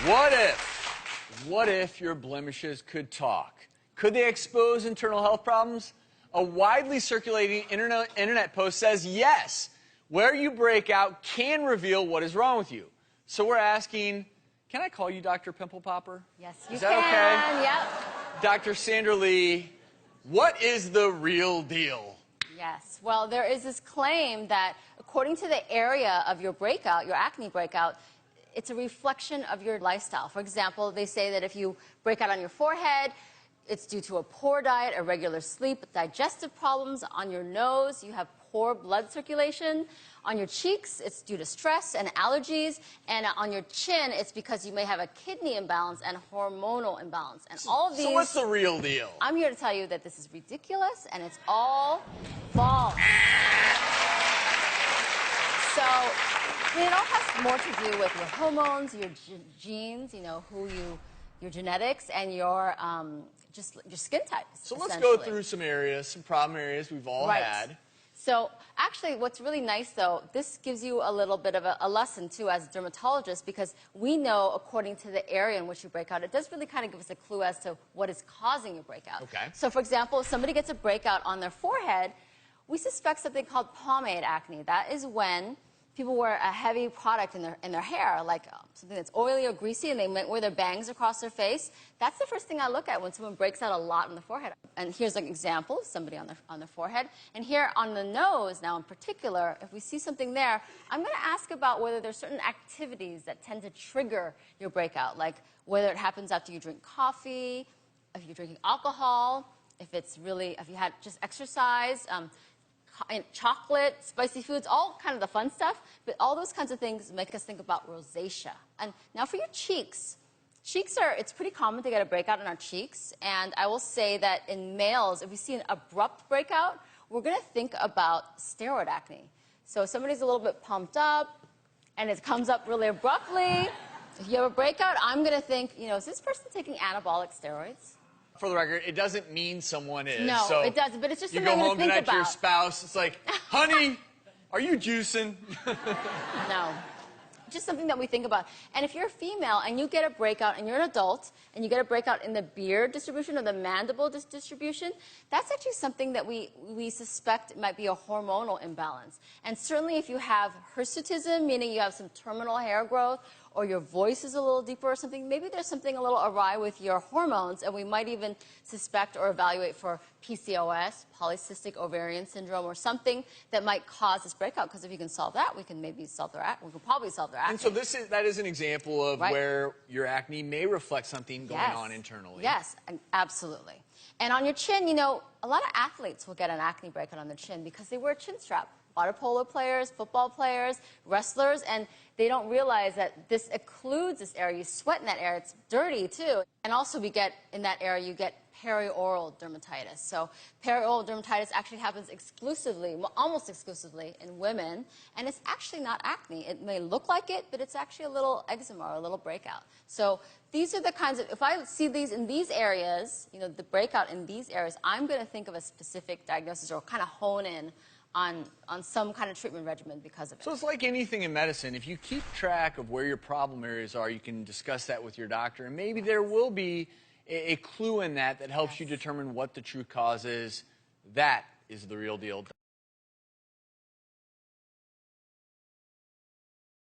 What if your blemishes could talk? Could they expose internal health problems? A widely circulating internet post says yes. Where you break out can reveal what is wrong with you. So we're asking, can I call you Dr. Pimple Popper? Yes, you is that can. Okay? Yep. Dr. Sandra Lee, what is the real deal? Yes. Well, there is this claim that according to the area of your breakout, your acne breakout, it's a reflection of your lifestyle. For example, they say that if you break out on your forehead, it's due to a poor diet, irregular sleep, digestive problems. On your nose, you have poor blood circulation. On your cheeks, it's due to stress and allergies. And on your chin, it's because you may have a kidney imbalance and hormonal imbalance. And all of these... So what's the real deal? I'm here to tell you that this is ridiculous, and it's all false. So, I mean, it all has more to do with your hormones, your genes, you know, your genetics, and your just your skin type. So let's go through some areas, some problem areas we've all had. So actually, what's really nice, though, this gives you a little bit of a lesson, too, as a dermatologist, because we know, according to the area in which you break out, it does really kind of give us a clue as to what is causing your breakout. Okay. So, for example, if somebody gets a breakout on their forehead, we suspect something called pomade acne. That is when people wear a heavy product in their hair, like something that's oily or greasy, and they might wear their bangs across their face. That's the first thing I look at when someone breaks out a lot on the forehead. And here's an example of somebody on the forehead. And here on the nose, now in particular, if we see something there, I'm going to ask about whether there's certain activities that tend to trigger your breakout, like whether it happens after you drink coffee, if you're drinking alcohol, if you had just exercise, chocolate, spicy foods, all kind of the fun stuff, but all those kinds of things make us think about rosacea. And now for your cheeks. It's pretty common to get a breakout in our cheeks, and I will say that in males, if we see an abrupt breakout, we're going to think about steroid acne. So if somebody's a little bit pumped up, and it comes up really abruptly, if you have a breakout, I'm going to think, you know, is this person taking anabolic steroids? For the record, it doesn't mean someone is. No, so it doesn't, but it's just you something go to home think tonight to your about. spouse, it's like, honey, are you juicing? No. Just something that we think about. And if you're a female and you get a breakout and you're an adult and you get a breakout in the beard distribution or the mandible distribution, that's actually something that we suspect might be a hormonal imbalance. And certainly if you have hirsutism, meaning you have some terminal hair growth, or your voice is a little deeper or something, maybe there's something a little awry with your hormones, and we might even suspect or evaluate for PCOS, polycystic ovarian syndrome, or something that might cause this breakout. Because if you can solve that, we can maybe solve their acne. We can probably solve their acne. And so that is an example of where your acne may reflect something going on internally. Yes, absolutely. And on your chin, you know, a lot of athletes will get an acne breakout on their chin because they wear a chin strap. Water polo players, football players, wrestlers, and they don't realize that this occludes this area. You sweat in that area. It's dirty, too. And also, in that area, you get perioral dermatitis. So perioral dermatitis actually happens exclusively, well, almost exclusively, in women, and it's actually not acne. It may look like it, but it's actually a little eczema or a little breakout. So these are the kinds of, if I see these in these areas, you know, the breakout in these areas, I'm going to think of a specific diagnosis or kind of hone in on some kind of treatment regimen because of it. So it's like anything in medicine. If you keep track of where your problem areas are, you can discuss that with your doctor, and maybe there will be a clue in that helps you determine what the true cause is. That is the real deal.